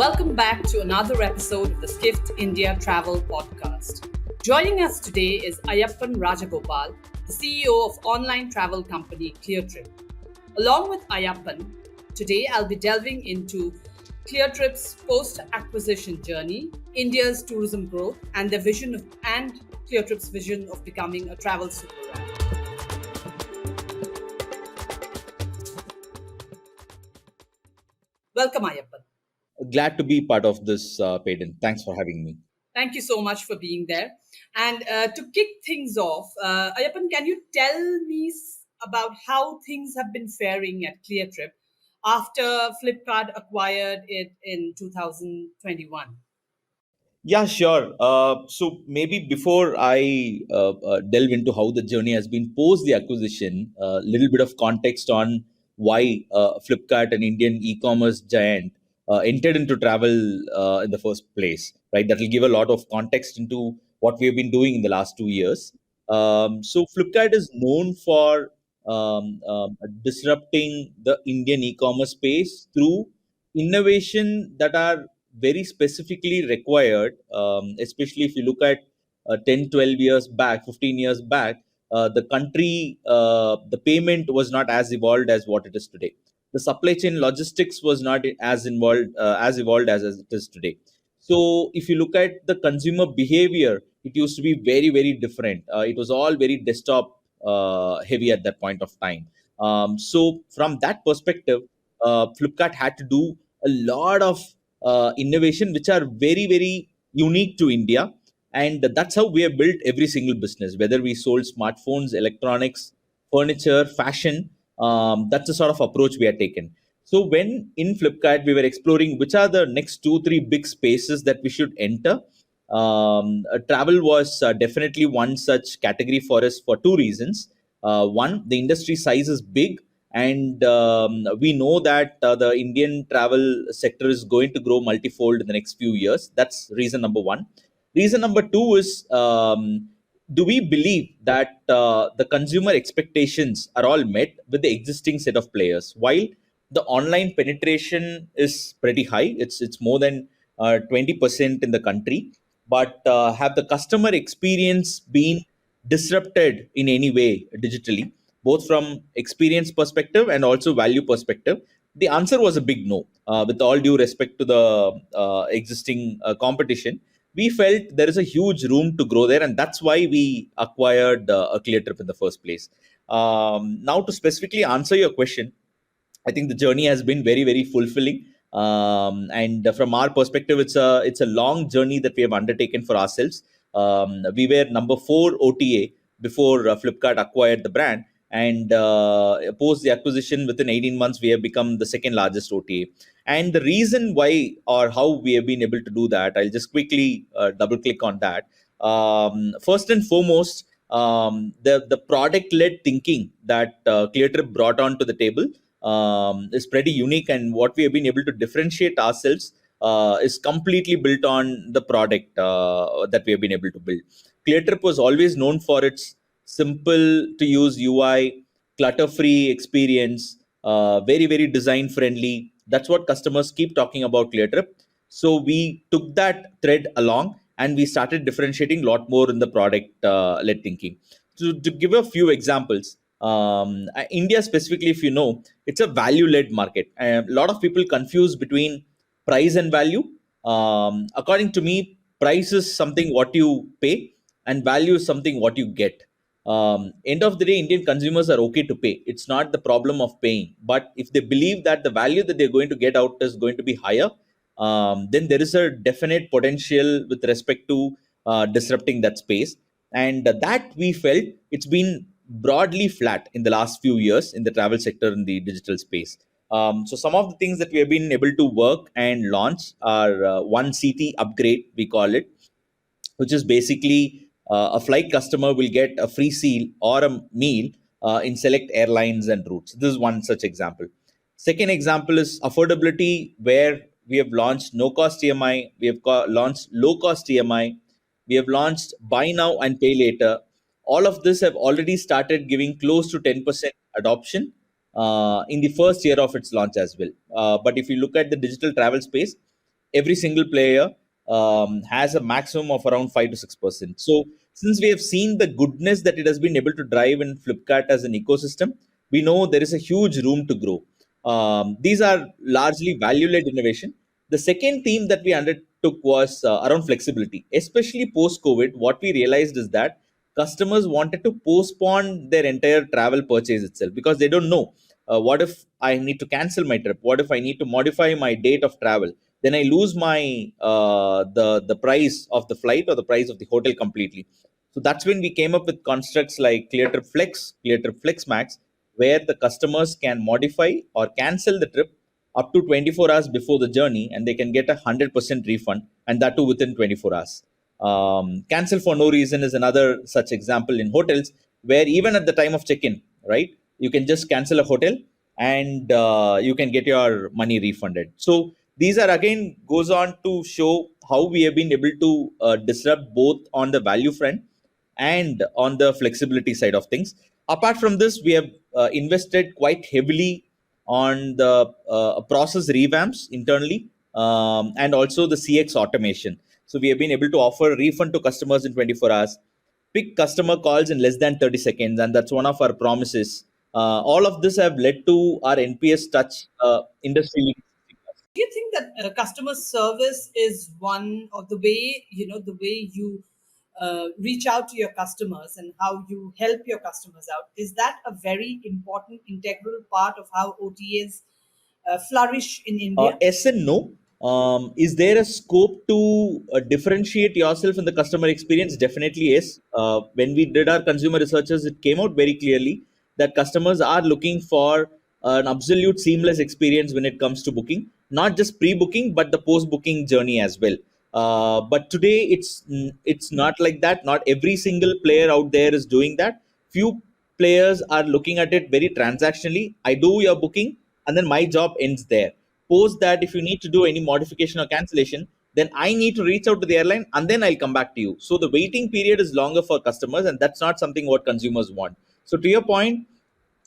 Welcome back to another episode of the Skift India Travel Podcast. Joining us today is Ayyappan Ragagopal, the CEO of online travel company Cleartrip. Along with Ayyappan, today I'll be delving into Cleartrips' post-acquisition journey, India's tourism growth, and Cleartrips' vision of becoming a travel super app. Welcome, Ayyappan. Glad to be part of this, Peden. Thanks for having me. Thank you so much for being there. And to kick things off, Ayyappan, can you tell me about how things have been faring at Cleartrip after Flipkart acquired it in 2021? Yeah, sure. So maybe before I delve into how the journey has been post the acquisition, a little bit of context on why Flipkart, an Indian e-commerce giant, entered into travel in the first place, right? That will give a lot of context into what we have been doing in the last 2 years. So Flipkart is known for disrupting the Indian e-commerce space through innovation that are very specifically required, especially if you look at 10, 12 years back, 15 years back, the payment was not as evolved as what it is today. The supply chain logistics was not as evolved as it is today. So if you look at the consumer behavior, it used to be very, very different. It was all very desktop heavy at that point of time. So from that perspective, Flipkart had to do a lot of innovation which are very, very unique to India. And that's how we have built every single business, whether we sold smartphones, electronics, furniture, fashion. That's the sort of approach we had taken. So when in Flipkart, we were exploring which are the next 2, 3 big spaces that we should enter. Travel was definitely one such category for us for two reasons. One, the industry size is big, and we know that the Indian travel sector is going to grow multifold in the next few years. That's reason number one. Reason number two is, do we believe that the consumer expectations are all met with the existing set of players? While the online penetration is pretty high, it's more than 20% in the country, but have the customer experience been disrupted in any way digitally, both from experience perspective and also value perspective? The answer was a big no. With all due respect to the existing competition, we felt there is a huge room to grow there, and that's why we acquired a Cleartrip in the first place. Now, to specifically answer your question, I think the journey has been very, very fulfilling. And from our perspective, it's a long journey that we have undertaken for ourselves. We were number 4 OTA before Flipkart acquired the brand, and post the acquisition, within 18 months, we have become the second largest OTA. And the reason why or how we have been able to do that, I'll just quickly double click on that. First and foremost, the product led thinking that Cleartrip brought onto the table is pretty unique, and what we have been able to differentiate ourselves is completely built on the product that we have been able to build. Cleartrip was always known for its simple to use UI, clutter free experience, very, very design friendly. That's what customers keep talking about Cleartrip. So we took that thread along, and we started differentiating a lot more in the product led thinking. To give a few examples, India specifically, if you know, it's a value led market. A lot of people confuse between price and value. According to me, price is something what you pay, and value is something what you get. End of the day, Indian consumers are okay to pay. It's not the problem of paying. But if they believe that the value that they're going to get out is going to be higher, then there is a definite potential with respect to disrupting that space. And that we felt it's been broadly flat in the last few years in the travel sector in the digital space. So some of the things that we have been able to work and launch are one CT upgrade, we call it, which is basically a flight customer will get a free seal or a meal in select airlines and routes. This is one such example. Second example is affordability, where we have launched no cost EMI, we have launched low cost EMI, we have launched buy now and pay later. All of this have already started giving close to 10% adoption in the first year of its launch as well. But if you look at the digital travel space, every single player has a maximum of around 5 to 6%. So since we have seen the goodness that it has been able to drive in Flipkart as an ecosystem, we know there is a huge room to grow. These are largely value-led innovation. The second theme that we undertook was around flexibility, especially post-COVID. What we realized is that customers wanted to postpone their entire travel purchase itself because they don't know what if I need to cancel my trip? What if I need to modify my date of travel? Then I lose my the price of the flight or the price of the hotel completely. So that's when we came up with constructs like Cleartrip Flex, Cleartrip Flex Max, where the customers can modify or cancel the trip up to 24 hours before the journey, and they can get 100% refund, and that too within 24 hours. Cancel for no reason is another such example in hotels, where even at the time of check-in, right, you can just cancel a hotel and you can get your money refunded. So these are again goes on to show how we have been able to disrupt both on the value front and on the flexibility side of things. Apart from this, we have invested quite heavily on the process revamps internally, and also the CX automation. So we have been able to offer refund to customers in 24 hours, pick customer calls in less than 30 seconds, and that's one of our promises. All of this have led to our NPS touch industry. Do you think that customer service is one of the way you reach out to your customers and how you help your customers out? Is that a very important, integral part of how OTAs flourish in India? Yes and no. Is there a scope to differentiate yourself in the customer experience? Definitely yes. When we did our consumer researches, it came out very clearly that customers are looking for an absolute seamless experience when it comes to booking, not just pre-booking, but the post-booking journey as well. But today, it's not like that. Not every single player out there is doing that. Few players are looking at it very transactionally. I do your booking, and then my job ends there. Post that, if you need to do any modification or cancellation, then I need to reach out to the airline and then I'll come back to you. So the waiting period is longer for customers, and that's not something what consumers want. So to your point,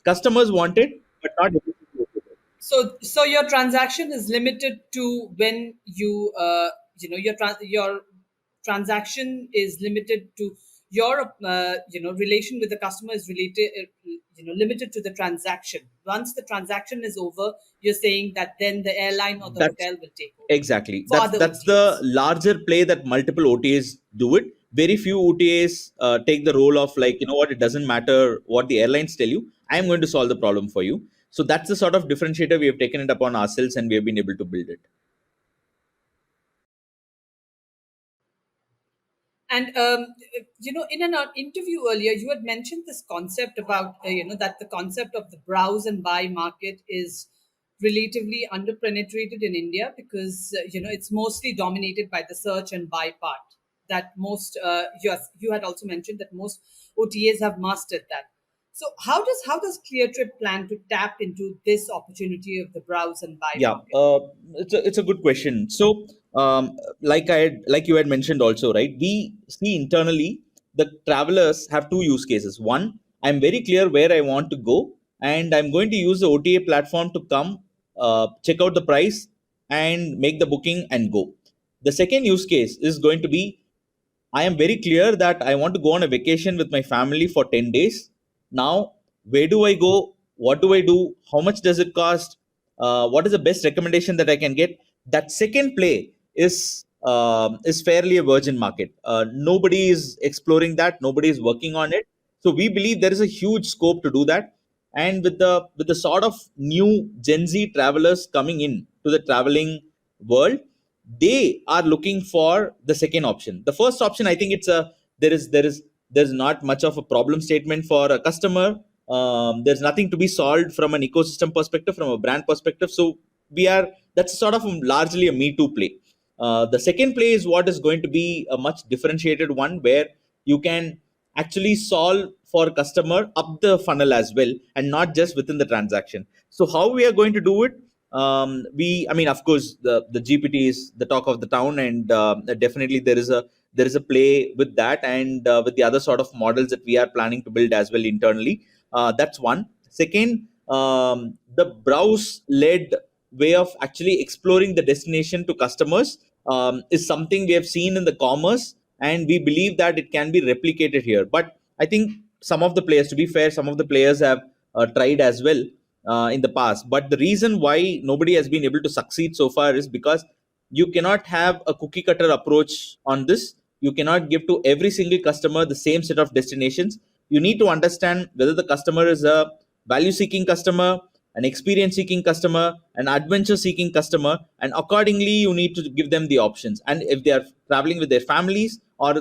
customers want it, but not everyone. So your transaction is limited to when your transaction is limited to your relation with the customer is related limited to the transaction. Once the transaction is over, you're saying that then the airline or the That's hotel will take over exactly for that's other that's the OTAs. larger play that multiple OTAs do it. Very few OTAs take the role of, like, you know what, it doesn't matter what the airlines tell you, I am going to solve the problem for you. So that's the sort of differentiator we have taken it upon ourselves, and we have been able to build it. And in an interview earlier, you had mentioned this concept about that the concept of the browse and buy market is relatively underpenetrated in India because it's mostly dominated by the search and buy part. That most yes, you had also mentioned that most OTAs have mastered that. So how does Cleartrip plan to tap into this opportunity of the browse and buy Yeah, market? it's a good question. So, like you had mentioned also, right? We see internally the travelers have two use cases. One, I'm very clear where I want to go, and I'm going to use the OTA platform to come, check out the price, and make the booking and go. The second use case is going to be, I am very clear that I want to go on a vacation with my family for 10 days. Now, where do I go? What do I do? How much does it cost? What is the best recommendation that I can get? That second play is fairly a virgin market. Nobody is exploring that. Nobody is working on it. So we believe there is a huge scope to do that. And with the sort of new Gen Z travelers coming in to the traveling world, they are looking for the second option. The first option, I think, it's a there's not much of a problem statement for a customer. There's nothing to be solved from an ecosystem perspective, from a brand perspective. So we are that's sort of largely a me too play. The second play is what is going to be a much differentiated one, where you can actually solve for customer up the funnel as well, and not just within the transaction. So how we are going to do it? I mean, of course, the GPT is the talk of the town, and definitely there is a play with that, and with the other sort of models that we are planning to build as well internally. That's one. Second, the browse led way of actually exploring the destination to customers is something we have seen in the commerce, and we believe that it can be replicated here. But I think some of the players, to be fair, some of the players have tried as well in the past. But the reason why nobody has been able to succeed so far is because you cannot have a cookie cutter approach on this. You cannot give to every single customer the same set of destinations. You need to understand whether the customer is a value seeking customer, an experience seeking customer, an adventure seeking customer, and accordingly you need to give them the options. And if they are traveling with their families, or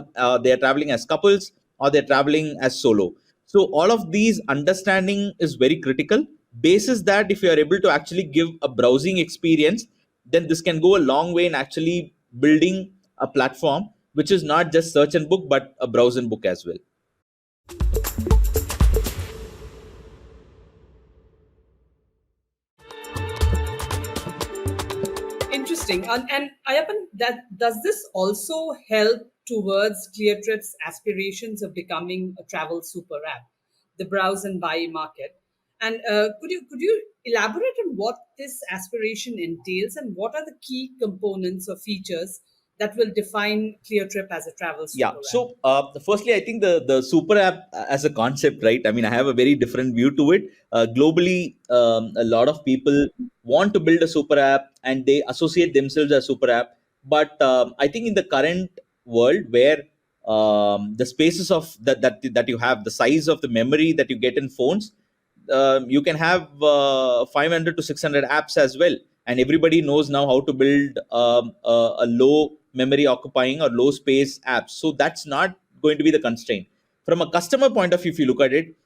they are traveling as couples, or they're traveling as solo, so all of these understanding is very critical. Basis that, if you are able to actually give a browsing experience, then this can go a long way in actually building a platform which is not just search and book but a browse and book as well. Interesting. And Ayyappan, that does this also help towards Cleartrips' aspirations of becoming a travel super app, the browse and buy market? And could you elaborate on what this aspiration entails, and what are the key components or features that will define Cleartrip as a travel Yeah. super app? So, firstly, I think the super app as a concept, right? I mean, I have a very different view to it. Globally, a lot of people want to build a super app and they associate themselves as super app. But I think in the current world, where the spaces of that you have, the size of the memory that you get in phones, you can have 500 to 600 apps as well, and everybody knows now how to build a low memory occupying or low space apps. So that's not going to be the constraint from a customer point of view. If you look at it,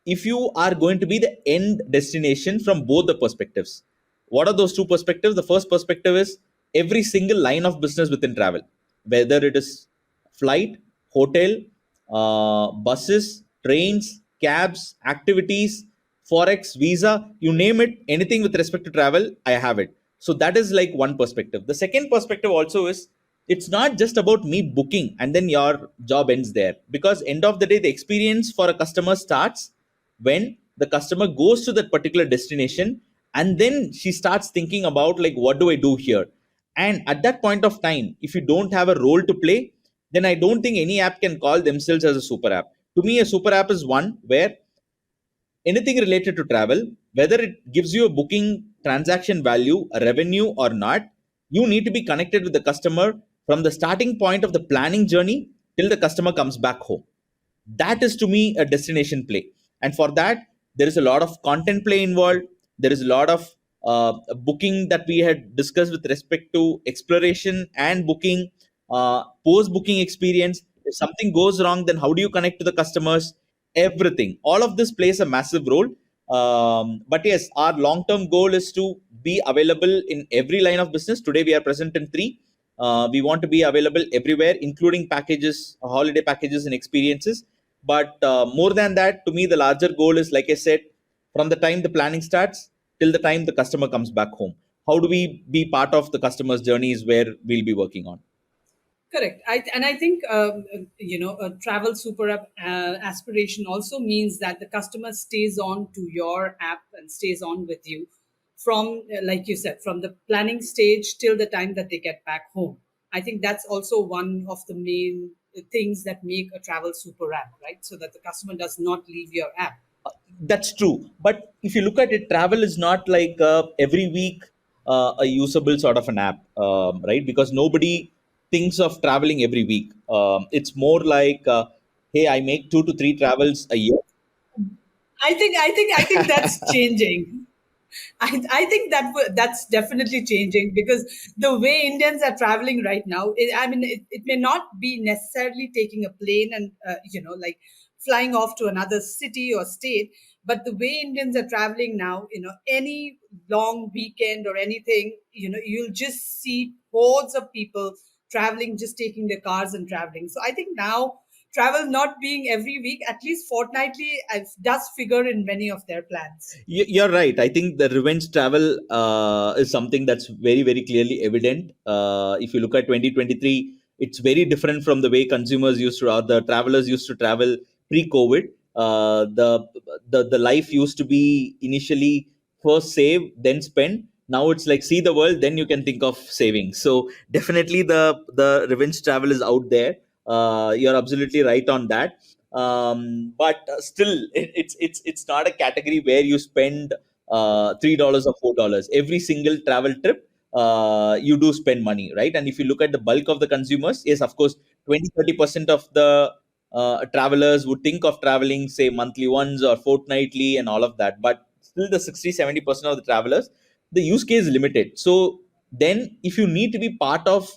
if you are going to be the end destination from both the perspectives, what are those two perspectives? The first perspective is every single line of business within travel, whether it is flight, hotel, buses, trains, cabs, activities, forex, visa, you name it, anything with respect to travel, I have it. So that is like one perspective. The second perspective also is it's not just about me booking and then your job ends there, because end of the day the experience for a customer starts when the customer goes to that particular destination, and then she starts thinking about like, what do I do here? And at that point of time, if you don't have a role to play, then I don't think any app can call themselves as a super app. To me, a super app is one where anything related to travel, whether it gives you a booking transaction value, a revenue or not, you need to be connected with the customer from the starting point of the planning journey till the customer comes back home. That is to me a destination play. And for that, there is a lot of content play involved. There is a lot of booking that we had discussed with respect to exploration and booking, post booking experience. If something goes wrong, then how do you connect to the customers? Everything, all of this plays a massive role. But yes, our long term goal is to be available in every line of business. Today we are present in three. We want to be available everywhere, including packages, holiday packages and experiences. But more than that, to me, the larger goal is, like I said, from the time the planning starts till the time the customer comes back home. How do we be part of the customer's journey is where we'll be working on. Correct. And I think, a travel super app aspiration also means that the customer stays on to your app and stays on with you from, like you said, from the planning stage till the time that they get back home. I think that's also one of the main things that make a travel super app, right? So that the customer does not leave your app. That's true. But if you look at it, travel is not like every week a usable sort of an app, right? Because nobody thinks of traveling every week. It's more like, hey, I make 2 to 3 travels a year. I think that's changing. I think that's definitely changing, because the way Indians are traveling right now, it may not be necessarily taking a plane and, like flying off to another city or state, but the way Indians are traveling now, any long weekend or anything, you'll just see hordes of people traveling, just taking their cars and traveling. So I think now travel not being every week, at least fortnightly, does figure in many of their plans. You're right. I think the revenge travel is something that's very, very clearly evident. If you look at 2023, it's very different from the way consumers used to, or the travelers used to travel pre-COVID. The life used to be initially first save, then spend. Now it's like see the world, then you can think of saving. So definitely the revenge travel is out there. You're absolutely right on that. But still, it's not a category where you spend $3 or $4 every single travel trip. You do spend money, right? And if you look at the bulk of the consumers, yes, of course, 20-30% of the travelers would think of traveling, say, monthly once or fortnightly and all of that. But still, the 60-70% of the travelers, the use case is limited. So then, if you need to be part of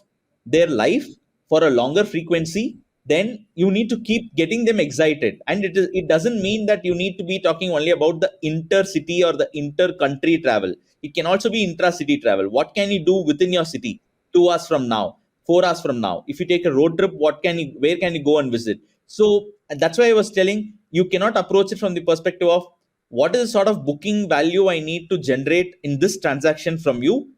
their life for a longer frequency, then you need to keep getting them excited. And it doesn't mean that you need to be talking only about the intercity or the inter-country travel. It can also be intra-city travel. What can you do within your city 2 hours from now, 4 hours from now? If you take a road trip, where can you go and visit? So and that's why I was telling you cannot approach it from the perspective of what is the sort of booking value I need to generate in this transaction from you,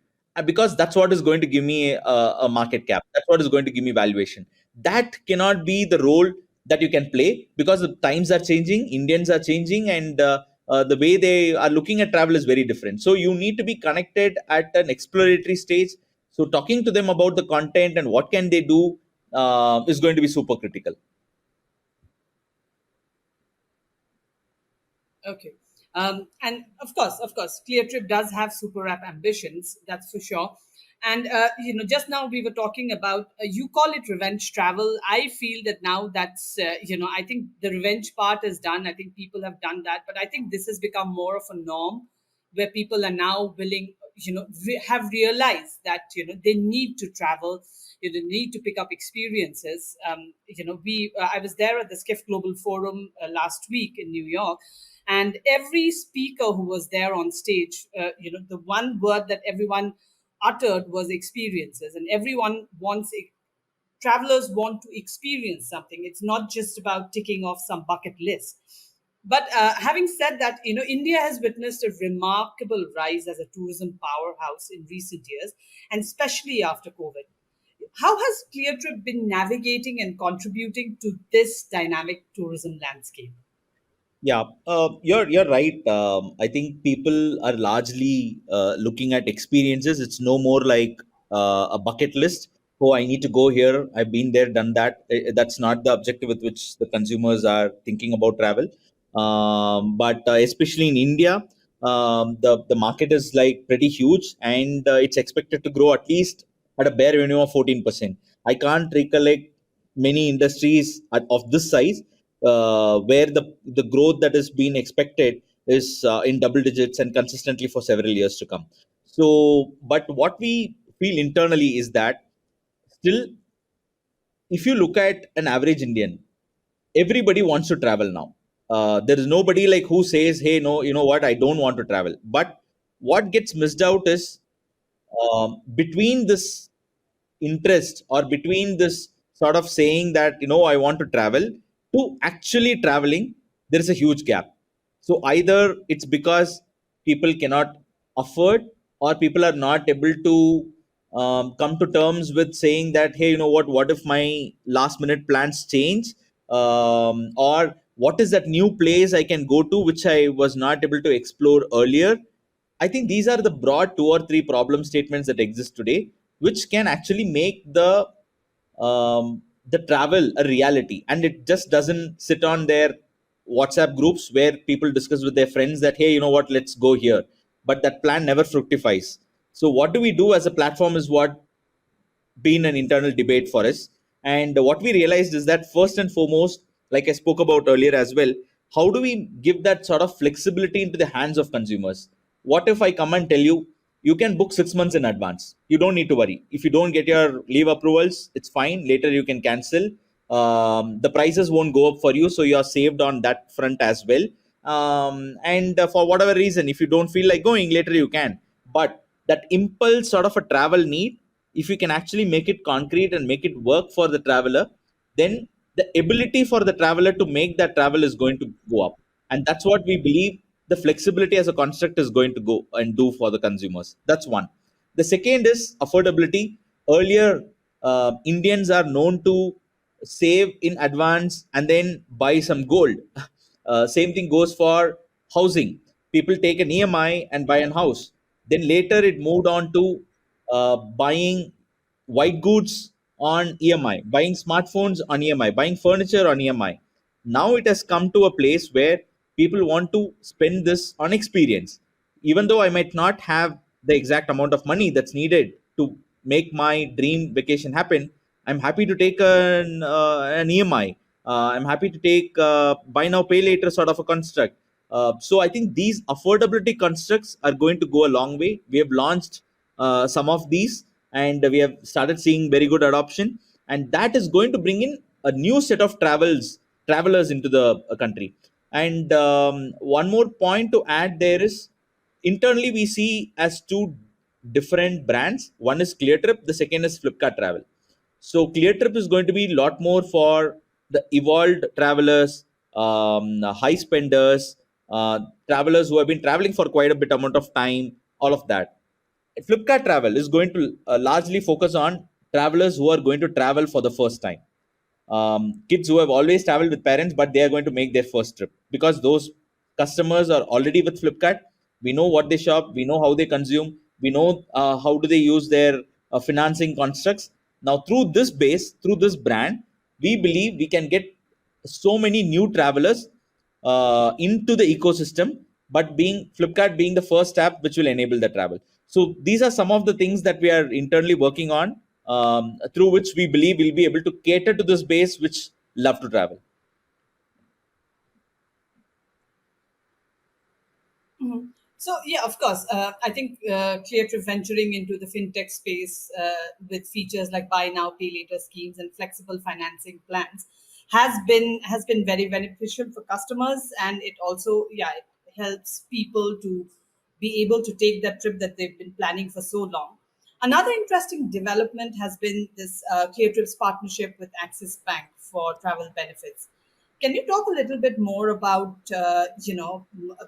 because that's what is going to give me a market cap. That's what is going to give me valuation. That cannot be the role that you can play, because the times are changing, Indians are changing, and the way they are looking at travel is very different. So you need to be connected at an exploratory stage. So talking to them about the content and what can they do is going to be super critical. Okay. And of course, Cleartrip does have Superapp ambitions, that's for sure. And just now we were talking about you call it revenge travel. I feel that now that's I think the revenge part is done. I think people have done that, but I think this has become more of a norm where people are now willing, have realized that they need to travel. They need to pick up experiences. We I was there at the Skift Global Forum last week in New York, and every speaker who was there on stage, the one word that everyone uttered was experiences, and everyone travelers want to experience something. It's not just about ticking off some bucket list. But having said that, India has witnessed a remarkable rise as a tourism powerhouse in recent years, and especially after COVID. How has Cleartrip been navigating and contributing to this dynamic tourism landscape? Yeah, you're right. I think people are largely looking at experiences. It's no more like a bucket list. Oh, I need to go here. I've been there, done that. That's not the objective with which the consumers are thinking about travel. But especially in India, the market is like pretty huge, and it's expected to grow at least at a bare minimum of 14%. I can't recollect many industries of this size where the growth that is being expected is in double digits and consistently for several years to come. So, but what we feel internally is that still, if you look at an average Indian, everybody wants to travel now. There is nobody like who says, "Hey, no, you know what? I don't want to travel." But what gets missed out is between this interest or between this sort of saying that I want to travel to actually traveling, there is a huge gap. So either it's because people cannot afford, or people are not able to come to terms with saying that, hey, what if my last minute plans change, or what is that new place I can go to which I was not able to explore earlier. I think these are the broad two or three problem statements that exist today, which can actually make the travel a reality, and it just doesn't sit on their WhatsApp groups where people discuss with their friends that, hey, you know what, let's go here, but that plan never fructifies. So what do we do as a platform is what been an internal debate for us. And what we realized is that first and foremost, like I spoke about earlier as well, how do we give that sort of flexibility into the hands of consumers? What if I come and tell you, you can book 6 months in advance? You don't need to worry. If you don't get your leave approvals, it's fine. Later you can cancel. The prices won't go up for you, so you're saved on that front as well. And for whatever reason, if you don't feel like going, later you can. But that impulse sort of a travel need, if you can actually make it concrete and make it work for the traveler, then the ability for the traveler to make that travel is going to go up. And that's what we believe the flexibility as a construct is going to go and do for the consumers. That's one. The second is affordability. Earlier, Indians are known to save in advance and then buy some gold. Same thing goes for housing. People take an EMI and buy a house. Then later it moved on to buying white goods on EMI, buying smartphones on EMI, buying furniture on EMI. Now it has come to a place where people want to spend this on experience. Even though I might not have the exact amount of money that's needed to make my dream vacation happen, I'm happy to take an EMI. I'm happy to take buy now pay later sort of a construct. So I think these affordability constructs are going to go a long way. We have launched some of these, and we have started seeing very good adoption, and that is going to bring in a new set of travelers into the country. And one more point to add there is, internally we see as two different brands. One is Cleartrip, the second is Flipkart Travel. So Cleartrip is going to be a lot more for the evolved travelers, high spenders, travelers who have been traveling for quite a bit amount of time, all of that. Flipkart Travel is going to largely focus on travelers who are going to travel for the first time. Kids who have always traveled with parents, but they are going to make their first trip, because those customers are already with Flipkart. We know what they shop, we know how they consume, we know how do they use their financing constructs. Now, through this brand, we believe we can get so many new travelers into the ecosystem, but being Flipkart being the first app which will enable the travel. So these are some of the things that we are internally working on, through which we believe we'll be able to cater to this base which love to travel. Mhm. So yeah, of course, I think Cleartrip venturing into the fintech space with features like buy now, pay later schemes and flexible financing plans has been very beneficial for customers, and it also it helps people to be able to take that trip that they've been planning for so long. Another interesting development has been this Cleartrips partnership with Axis Bank for travel benefits. Can you talk a little bit more about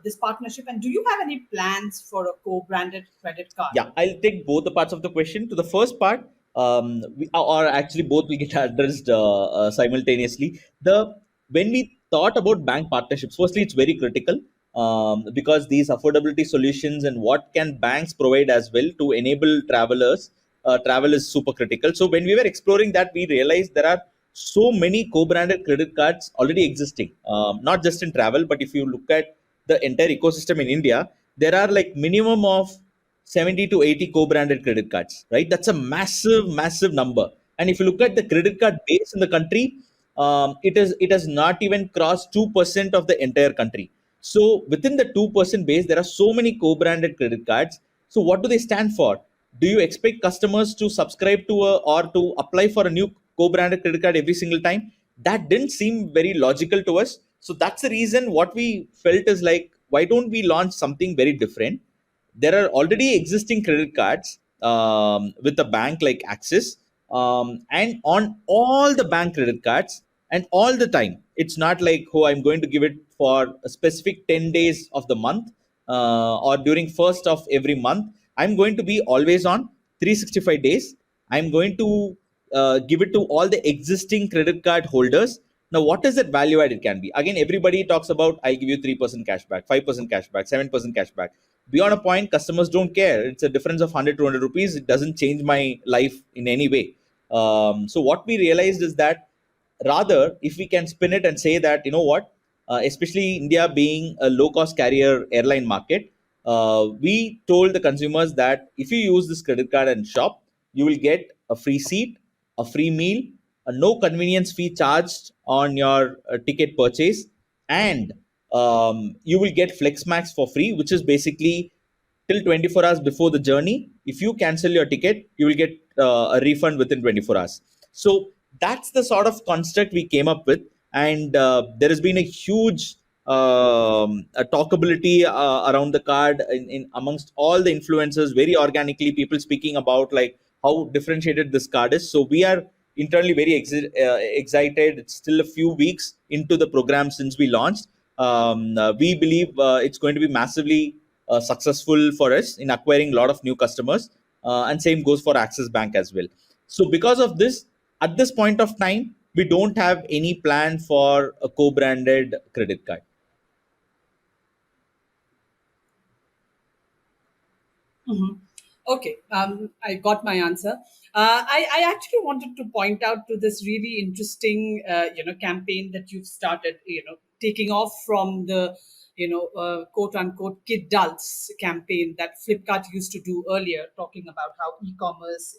this partnership, and do you have any plans for a co-branded credit card? Yeah, I'll take both the parts of the question. To the first part, or actually both we get addressed simultaneously. The When we thought about bank partnerships, firstly, it's very critical, because these affordability solutions and what can banks provide as well to enable travelers, travel is super critical. So when we were exploring that, we realized there are so many co-branded credit cards already existing, not just in travel, but if you look at the entire ecosystem in India, there are like minimum of 70 to 80 co-branded credit cards, right? That's a massive number. And if you look at the credit card base in the country, it has not even crossed 2% of the entire country. So within the 2% base, there are so many co-branded credit cards. So what do they stand for? Do you expect customers to subscribe to or to apply for a new co-branded credit card every single time? That didn't seem very logical to us. So that's the reason what we felt is like, why don't we launch something very different? There are already existing credit cards with a bank like Axis, and on all the bank credit cards and all the time. It's not like, oh, I'm going to give it for a specific 10 days of the month, or during first of every month. I'm going to be always on 365 days. I'm going to give it to all the existing credit card holders. Now, what is that value add it can be? Again, everybody talks about, I'll give you 3% cashback, 5% cashback, 7% cashback. Beyond a point, customers don't care. It's a difference of 100 200 rupees. It doesn't change my life in any way. So what we realized is that, rather, if we can spin it and say that, you know what, especially India being a low cost carrier airline market, we told the consumers that if you use this credit card and shop, you will get a free seat, a free meal, a no convenience fee charged on your ticket purchase, and you will get FlexMax for free, which is basically till 24 hours before the journey. If you cancel your ticket, you will get a refund within 24 hours. So that's the sort of construct we came up with. And there has been a huge a talkability around the card in amongst all the influencers, very organically, people speaking about like how differentiated this card is. So we are internally very excited. It's still a few weeks into the program since we launched. We believe it's going to be massively successful for us in acquiring a lot of new customers, and same goes for Axis Bank as well. So because of this, at this point of time, we don't have any plan for a co-branded credit card. Okay, I got my answer. I actually wanted to point out to this really interesting, campaign that you've started, taking off from the, quote unquote, kid adults campaign that Flipkart used to do earlier, talking about how e-commerce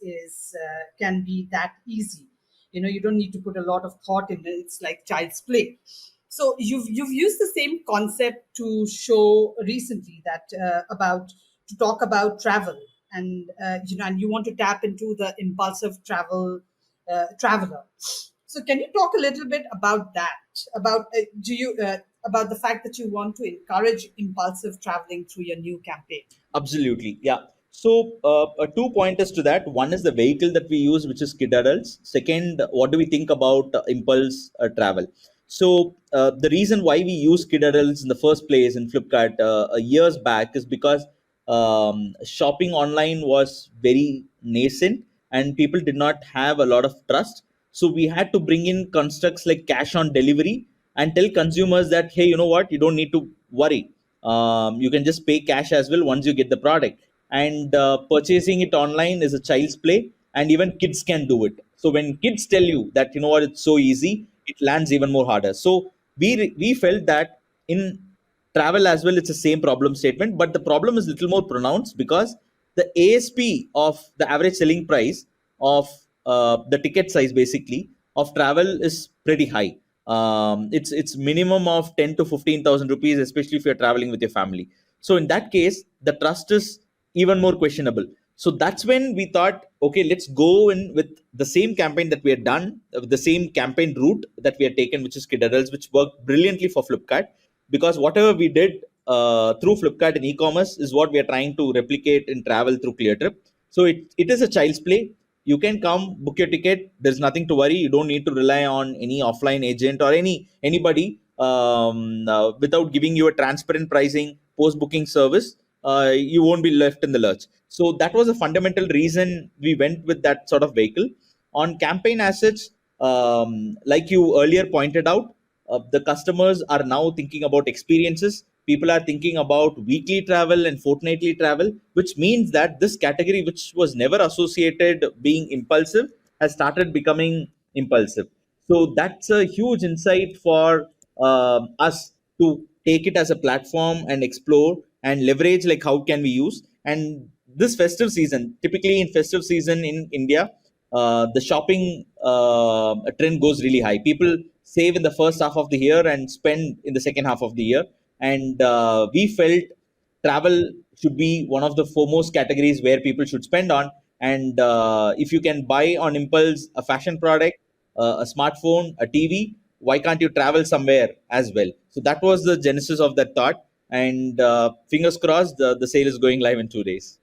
can be that easy. You don't need to put a lot of thought in it. It's like child's play. So you've used the same concept to show recently that about to talk about travel, and and you want to tap into the impulsive traveler. So can you talk a little bit about that? About the fact that you want to encourage impulsive traveling through your new campaign? Absolutely. Yeah. So, two pointers to that. One is the vehicle that we use, which is Kid Adults. Second, what do we think about impulse travel? So, the reason why we use Kid Adults in the first place in Flipkart years back is because shopping online was very nascent and people did not have a lot of trust. So, we had to bring in constructs like cash on delivery and tell consumers that, hey, you know what, you don't need to worry. You can just pay cash as well once you get the product, and purchasing it online is a child's play, and even kids can do it. So when kids tell you that, you know what, it's so easy, it lands even more harder. So we felt that in travel as well, it's the same problem statement, but the problem is little more pronounced because the ASP of the average selling price of the ticket size basically of travel is pretty high. It's minimum of 10 to 15,000 rupees, especially if you're traveling with your family. So in that case, the trust is even more questionable. So that's when we thought, okay, let's go in with the same campaign that we had done, the same campaign route that we had taken, which is Kid Adults, which worked brilliantly for Flipkart, because whatever we did through Flipkart in e-commerce is what we are trying to replicate in travel through Cleartrip. So it is a child's play. You can come book your ticket. There's nothing to worry. You don't need to rely on any offline agent or anybody without giving you a transparent pricing post booking service. You won't be left in the lurch. So that was a fundamental reason we went with that sort of vehicle. On campaign assets, like you earlier pointed out, the customers are now thinking about experiences. People are thinking about weekly travel and fortnightly travel, which means that this category, which was never associated being impulsive, has started becoming impulsive. So that's a huge insight for us to take it as a platform and explore and leverage, like how can we use. And this festive season, typically in festive season in India, the shopping trend goes really high. People save in the first half of the year and spend in the second half of the year. And we felt travel should be one of the foremost categories where people should spend on. And if you can buy on impulse a fashion product, a smartphone, a TV, why can't you travel somewhere as well? So that was the genesis of that thought. And fingers crossed, the sale is going live in 2 days.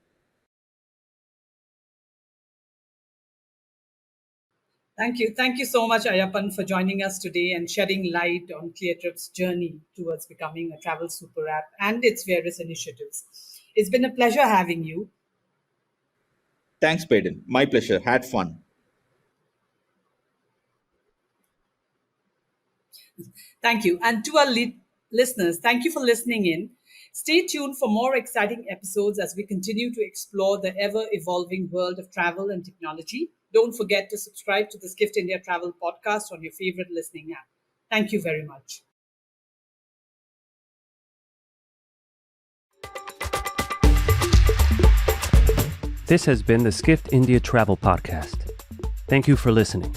Thank you. Thank you so much, Ayyappan, for joining us today and shedding light on Cleartrip's journey towards becoming a travel super app and its various initiatives. It's been a pleasure having you. Thanks, Peden. My pleasure. Had fun. Thank you. And to our listeners, thank you for listening in. Stay tuned for more exciting episodes as we continue to explore the ever evolving world of travel and technology. Don't forget to subscribe to the Skift India Travel Podcast on your favorite listening app. Thank you very much. This has been the Skift India Travel Podcast. Thank you for listening.